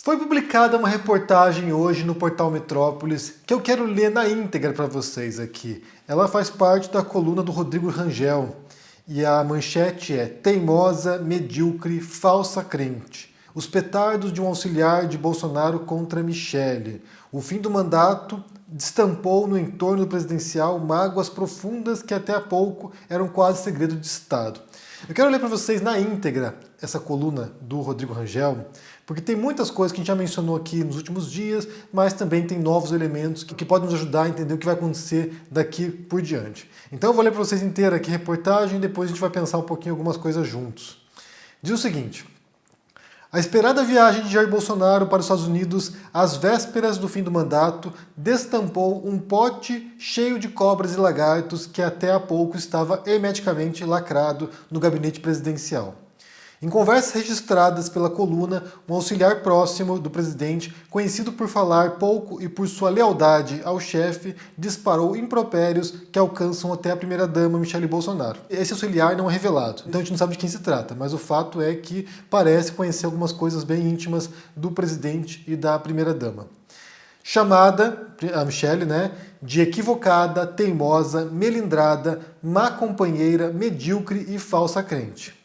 Foi publicada uma reportagem hoje no portal Metrópolis que eu quero ler na íntegra para vocês aqui. Ela faz parte da coluna do Rodrigo Rangel e a manchete é: teimosa, medíocre, falsa crente. Os petardos de um auxiliar de Bolsonaro contra Michele. O fim do mandato destampou no entorno presidencial mágoas profundas que até há pouco eram quase segredo de Estado. Eu quero ler para vocês na íntegra essa coluna do Rodrigo Rangel, porque tem muitas coisas que a gente já mencionou aqui nos últimos dias, mas também tem novos elementos que podem nos ajudar a entender o que vai acontecer daqui por diante. Então eu vou ler para vocês inteira aqui a reportagem e depois a gente vai pensar um pouquinho em algumas coisas juntos. Diz o seguinte: a esperada viagem de Jair Bolsonaro para os Estados Unidos às vésperas do fim do mandato destampou um pote cheio de cobras e lagartos que até há pouco estava hermeticamente lacrado no gabinete presidencial. Em conversas registradas pela coluna, um auxiliar próximo do presidente, conhecido por falar pouco e por sua lealdade ao chefe, disparou impropérios que alcançam até a primeira-dama Michele Bolsonaro. Esse auxiliar não é revelado, então a gente não sabe de quem se trata, mas o fato é que parece conhecer algumas coisas bem íntimas do presidente e da primeira-dama. Chamada, a Michele, de equivocada, teimosa, melindrada, má companheira, medíocre e falsa crente.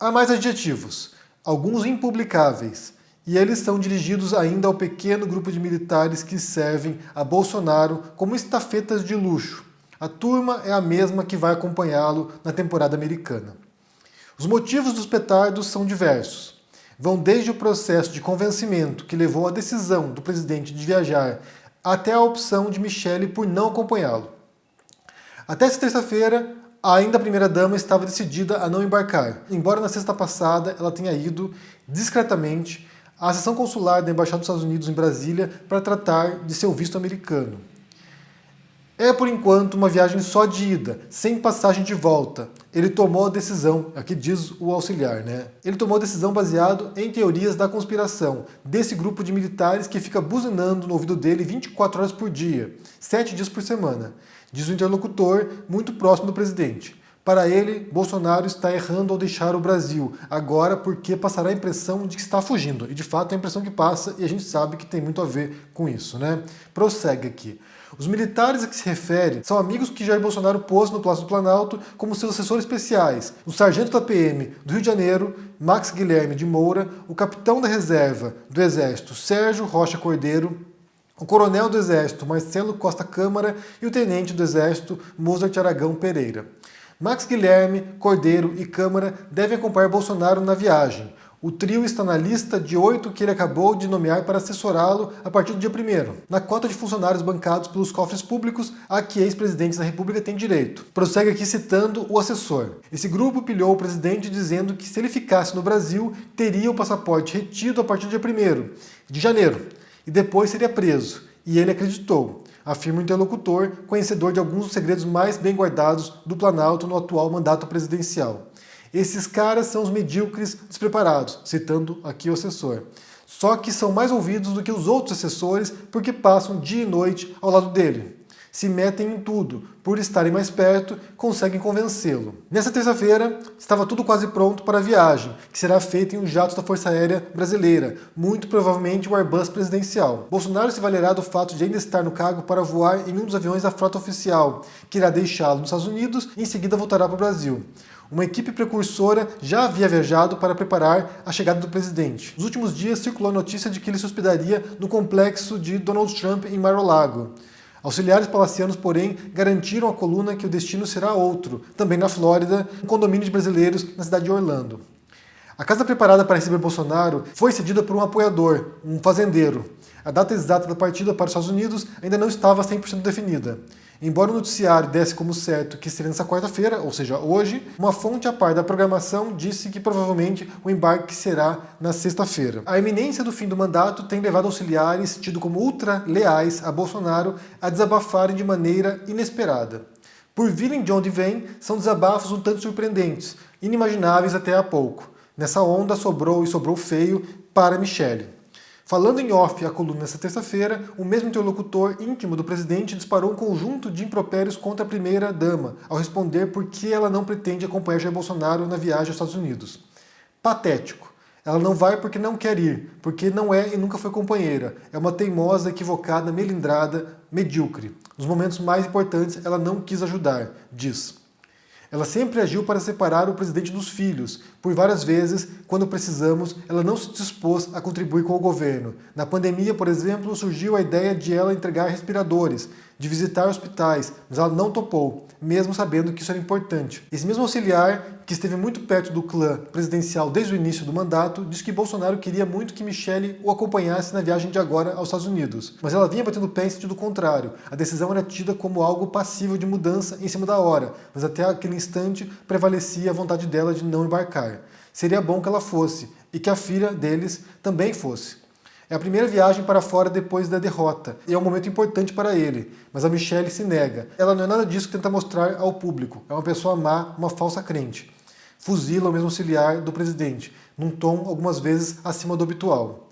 Há mais adjetivos, alguns impublicáveis, e eles são dirigidos ainda ao pequeno grupo de militares que servem a Bolsonaro como estafetas de luxo. A turma é a mesma que vai acompanhá-lo na temporada americana. Os motivos dos petardos são diversos. Vão desde o processo de convencimento que levou à decisão do presidente de viajar até a opção de Michele por não acompanhá-lo. Até essa terça-feira, ainda a primeira-dama estava decidida a não embarcar, embora na sexta passada ela tenha ido discretamente à seção consular da Embaixada dos Estados Unidos em Brasília para tratar de seu visto americano. É, por enquanto, uma viagem só de ida, sem passagem de volta. Ele tomou a decisão, aqui diz o auxiliar, Ele tomou a decisão baseado em teorias da conspiração, desse grupo de militares que fica buzinando no ouvido dele 24 horas por dia, 7 dias por semana. Diz o interlocutor muito próximo do presidente. Para ele, Bolsonaro está errando ao deixar o Brasil, agora porque passará a impressão de que está fugindo. E de fato é a impressão que passa e a gente sabe que tem muito a ver com isso, Prossegue aqui. Os militares a que se refere são amigos que Jair Bolsonaro pôs no Palácio do Planalto como seus assessores especiais. O sargento da PM do Rio de Janeiro, Max Guilherme de Moura, o capitão da reserva do Exército, Sérgio Rocha Cordeiro, o coronel do Exército, Marcelo Costa Câmara, e o tenente do Exército, Mozart Aragão Pereira. Max Guilherme, Cordeiro e Câmara devem acompanhar Bolsonaro na viagem. O trio está na lista de 8 que ele acabou de nomear para assessorá-lo a partir do dia 1º, na cota de funcionários bancados pelos cofres públicos a que ex-presidentes da República têm direito. Prossegue aqui citando o assessor. Esse grupo pilhou o presidente dizendo que se ele ficasse no Brasil, teria o passaporte retido a partir do dia 1º de janeiro, e depois seria preso. E ele acreditou, afirma o interlocutor, conhecedor de alguns dos segredos mais bem guardados do Planalto no atual mandato presidencial. Esses caras são os medíocres despreparados, citando aqui o assessor. Só que são mais ouvidos do que os outros assessores porque passam dia e noite ao lado dele. Se metem em tudo, por estarem mais perto, conseguem convencê-lo. Nessa terça-feira, estava tudo quase pronto para a viagem, que será feita em um jato da Força Aérea Brasileira, muito provavelmente o Airbus presidencial. Bolsonaro se valerá do fato de ainda estar no cargo para voar em um dos aviões da frota oficial, que irá deixá-lo nos Estados Unidos e em seguida voltará para o Brasil. Uma equipe precursora já havia viajado para preparar a chegada do presidente. Nos últimos dias circulou a notícia de que ele se hospedaria no complexo de Donald Trump em Mar-a-Lago. Auxiliares palacianos, porém, garantiram à coluna que o destino será outro, também na Flórida, um condomínio de brasileiros na cidade de Orlando. A casa preparada para receber Bolsonaro foi cedida por um apoiador, um fazendeiro. A data exata da partida para os Estados Unidos ainda não estava 100% definida. Embora o noticiário desse como certo que seria nessa quarta-feira, ou seja, hoje, uma fonte a par da programação disse que provavelmente o embarque será na sexta-feira. A iminência do fim do mandato tem levado auxiliares, tidos como ultra-leais a Bolsonaro, a desabafarem de maneira inesperada. Por virem de onde vêm, são desabafos um tanto surpreendentes, inimagináveis até há pouco. Nessa onda sobrou feio para Michele. Falando em off a coluna nesta terça-feira, o mesmo interlocutor íntimo do presidente disparou um conjunto de impropérios contra a primeira-dama, ao responder por que ela não pretende acompanhar Jair Bolsonaro na viagem aos Estados Unidos. Patético. Ela não vai porque não quer ir, porque não é e nunca foi companheira. É uma teimosa, equivocada, melindrada, medíocre. Nos momentos mais importantes, ela não quis ajudar, diz. Ela sempre agiu para separar o presidente dos filhos. Por várias vezes, quando precisamos, ela não se dispôs a contribuir com o governo. Na pandemia, por exemplo, surgiu a ideia de ela entregar respiradores, de visitar hospitais, mas ela não topou, mesmo sabendo que isso era importante. Esse mesmo auxiliar, que esteve muito perto do clã presidencial desde o início do mandato, disse que Bolsonaro queria muito que Michele o acompanhasse na viagem de agora aos Estados Unidos. Mas ela vinha batendo pé em sentido contrário. A decisão era tida como algo passível de mudança em cima da hora, mas até aquele instante prevalecia a vontade dela de não embarcar. Seria bom que ela fosse, e que a filha deles também fosse. É a primeira viagem para fora depois da derrota, e é um momento importante para ele, mas a Michele se nega. Ela não é nada disso que tenta mostrar ao público. É uma pessoa má, uma falsa crente. Fuzila o mesmo auxiliar do presidente, num tom algumas vezes acima do habitual.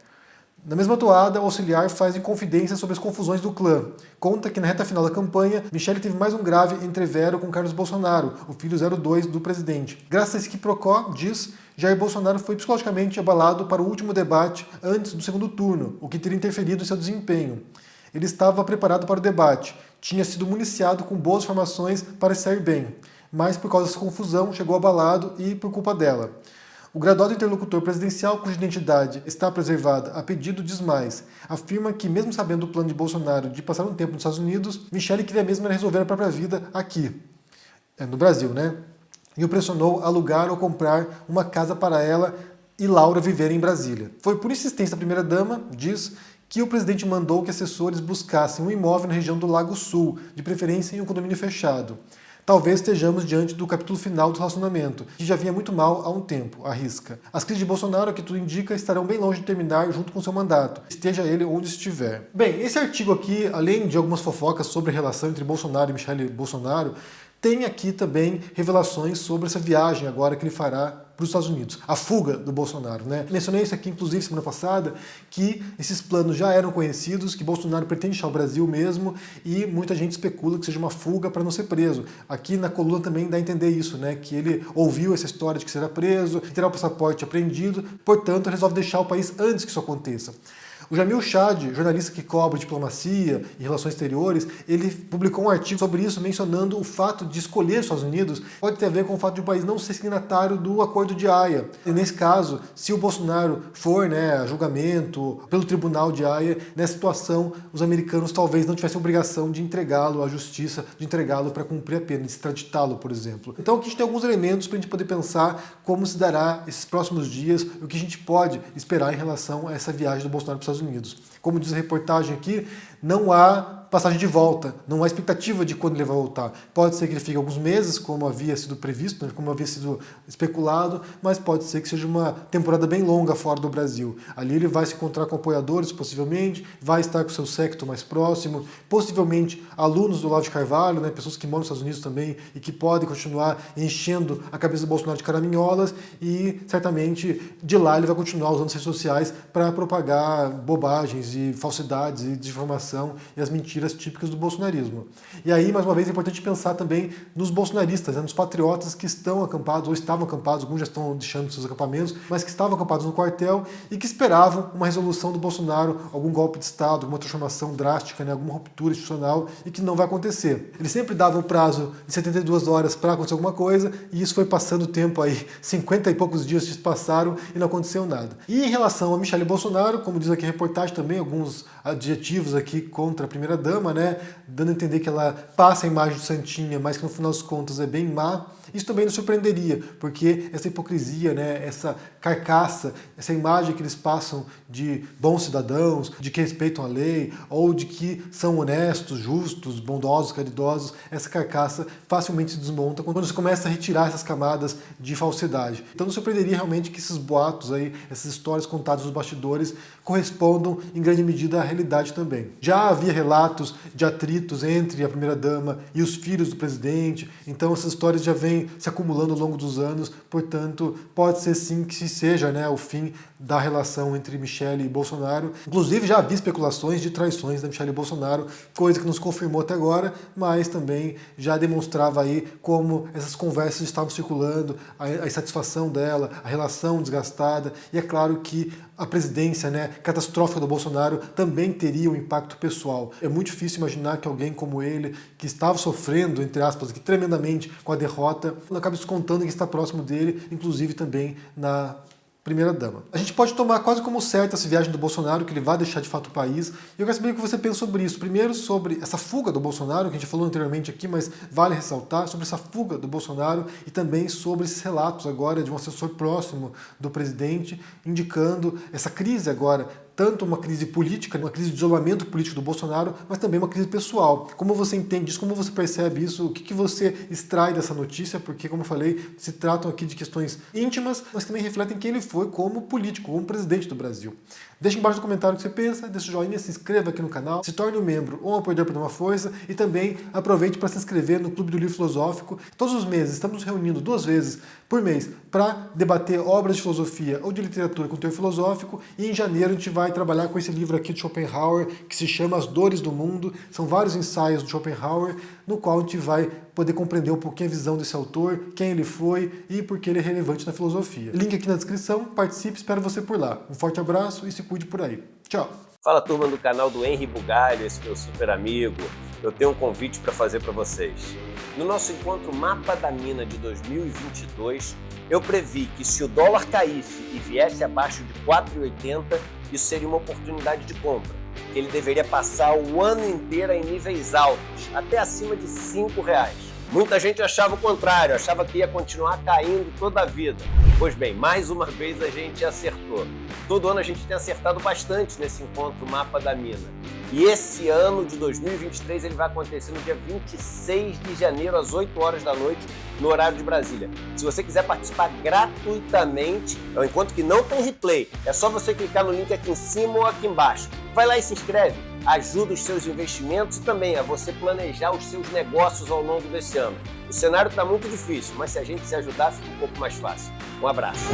Na mesma toada, o auxiliar faz inconfidências sobre as confusões do clã. Conta que na reta final da campanha, Michele teve mais um grave entrevero com Carlos Bolsonaro, o filho 02 do presidente. Graças a esse quiprocó, diz, Jair Bolsonaro foi psicologicamente abalado para o último debate antes do segundo turno, o que teria interferido em seu desempenho. Ele estava preparado para o debate, tinha sido municiado com boas formações para sair bem, mas por causa dessa confusão chegou abalado e por culpa dela. O graduado interlocutor presidencial, cuja identidade está preservada a pedido, diz mais. Afirma que, mesmo sabendo do plano de Bolsonaro de passar um tempo nos Estados Unidos, Michele queria mesmo resolver a própria vida aqui, no Brasil, né? E o pressionou a alugar ou comprar uma casa para ela e Laura viverem em Brasília. Foi por insistência da primeira-dama, diz, que o presidente mandou que assessores buscassem um imóvel na região do Lago Sul, de preferência em um condomínio fechado. Talvez estejamos diante do capítulo final do relacionamento, que já vinha muito mal há um tempo, arrisca. As crises de Bolsonaro, que tudo indica, estarão bem longe de terminar junto com seu mandato, esteja ele onde estiver. Bem, esse artigo aqui, além de algumas fofocas sobre a relação entre Bolsonaro e Michele Bolsonaro, tem aqui também revelações sobre essa viagem agora que ele fará para os Estados Unidos, a fuga do Bolsonaro, né? Mencionei isso aqui, inclusive, semana passada, que esses planos já eram conhecidos, que Bolsonaro pretende deixar o Brasil mesmo, e muita gente especula que seja uma fuga para não ser preso. Aqui na coluna também dá a entender isso, né? Que ele ouviu essa história de que será preso, que terá o passaporte apreendido, portanto, resolve deixar o país antes que isso aconteça. O Jamil Chad, jornalista que cobre diplomacia e relações exteriores, ele publicou um artigo sobre isso, mencionando o fato de escolher os Estados Unidos pode ter a ver com o fato de o país não ser signatário do Acordo de Haia. E nesse caso, se o Bolsonaro for a julgamento pelo Tribunal de Haia, nessa situação, os americanos talvez não tivessem a obrigação de entregá-lo à justiça, de entregá-lo para cumprir a pena, de extraditá-lo, por exemplo. Então aqui a gente tem alguns elementos para a gente poder pensar como se dará esses próximos dias, o que a gente pode esperar em relação a essa viagem do Bolsonaro para os Estados Unidos. Como diz a reportagem aqui, não há passagem de volta, não há expectativa de quando ele vai voltar. Pode ser que ele fique alguns meses, como havia sido previsto, como havia sido especulado, mas pode ser que seja uma temporada bem longa fora do Brasil. Ali ele vai se encontrar com apoiadores, possivelmente, vai estar com seu séquito mais próximo, possivelmente alunos do Olavo de Carvalho, pessoas que moram nos Estados Unidos também e que podem continuar enchendo a cabeça do Bolsonaro de caraminholas, e certamente de lá ele vai continuar usando as redes sociais para propagar bobagens e falsidades e desinformação e as mentiras típicas do bolsonarismo. E aí, mais uma vez, é importante pensar também nos bolsonaristas, nos patriotas que estão acampados, ou estavam acampados, alguns já estão deixando seus acampamentos, mas que estavam acampados no quartel e que esperavam uma resolução do Bolsonaro, algum golpe de Estado, alguma transformação drástica, alguma ruptura institucional, e que não vai acontecer. Ele sempre dava o prazo de 72 horas para acontecer alguma coisa, e isso foi passando o tempo aí, 50 e poucos dias se passaram e não aconteceu nada. E em relação a Michele Bolsonaro, como diz aqui a reportagem também, alguns adjetivos aqui contra a primeira-dama, dando a entender que ela passa a imagem de santinha, mas que no final das contas é bem má. Isso também nos surpreenderia, porque essa hipocrisia, essa carcaça, essa imagem que eles passam de bons cidadãos, de que respeitam a lei, ou de que são honestos, justos, bondosos, caridosos, essa carcaça facilmente se desmonta quando se começa a retirar essas camadas de falsidade. Então nos surpreenderia realmente que esses boatos aí, essas histórias contadas nos bastidores, correspondam em grande medida à realidade também. Já havia relatos de atritos entre a primeira-dama e os filhos do presidente, então essas histórias já vêm vem se acumulando ao longo dos anos, portanto, pode ser sim que seja, né, o fim da relação entre Michele e Bolsonaro. Inclusive, já havia especulações de traições da Michele Bolsonaro, coisa que não se confirmou até agora, mas também já demonstrava aí como essas conversas estavam circulando, a insatisfação dela, a relação desgastada, e é claro que a presidência, né, catastrófica do Bolsonaro também teria um impacto pessoal. É muito difícil imaginar que alguém como ele, que estava sofrendo, entre aspas, aqui, tremendamente com a derrota, acabe descontando que está próximo dele, inclusive também na primeira-dama. A gente pode tomar quase como certa essa viagem do Bolsonaro, que ele vai deixar de fato o país, e eu quero saber o que você pensa sobre isso. Primeiro, sobre essa fuga do Bolsonaro, que a gente falou anteriormente aqui, mas vale ressaltar, sobre essa fuga do Bolsonaro e também sobre esses relatos agora de um assessor próximo do presidente, indicando essa crise agora, tanto uma crise política, uma crise de isolamento político do Bolsonaro, mas também uma crise pessoal. Como você entende isso? Como você percebe isso? O que você extrai dessa notícia? Porque, como eu falei, se tratam aqui de questões íntimas, mas também refletem quem ele foi como político, como presidente do Brasil. Deixe embaixo no comentário o que você pensa, deixa o joinha, se inscreva aqui no canal, se torne um membro ou um apoiador para dar uma força e também aproveite para se inscrever no Clube do Livro Filosófico. Todos os meses estamos nos reunindo 2 vezes por mês para debater obras de filosofia ou de literatura com teor filosófico, e em janeiro a gente vai trabalhar com esse livro aqui de Schopenhauer que se chama As Dores do Mundo. São vários ensaios de Schopenhauer no qual a gente vai poder compreender um pouquinho a visão desse autor, quem ele foi e por que ele é relevante na filosofia. Link aqui na descrição, participe, espero você por lá. Um forte abraço e se cuide por aí. Tchau! Fala, turma do canal do Henri Bugalho, esse meu super amigo. Eu tenho um convite para fazer para vocês. No nosso encontro Mapa da Mina de 2022, eu previ que se o dólar caísse e viesse abaixo de 4,80, isso seria uma oportunidade de compra. Ele deveria passar o ano inteiro em níveis altos, até acima de R$5. Muita gente achava o contrário, achava que ia continuar caindo toda a vida. Pois bem, mais uma vez a gente acertou. Todo ano a gente tem acertado bastante nesse encontro Mapa da Mina. E esse ano de 2023 ele vai acontecer no dia 26 de janeiro, às 8 horas da noite, no horário de Brasília. Se você quiser participar gratuitamente, é um encontro que não tem replay. É só você clicar no link aqui em cima ou aqui embaixo. Vai lá e se inscreve. Ajuda os seus investimentos e também a você planejar os seus negócios ao longo desse ano. O cenário está muito difícil, mas se a gente se ajudar, fica um pouco mais fácil. Um abraço.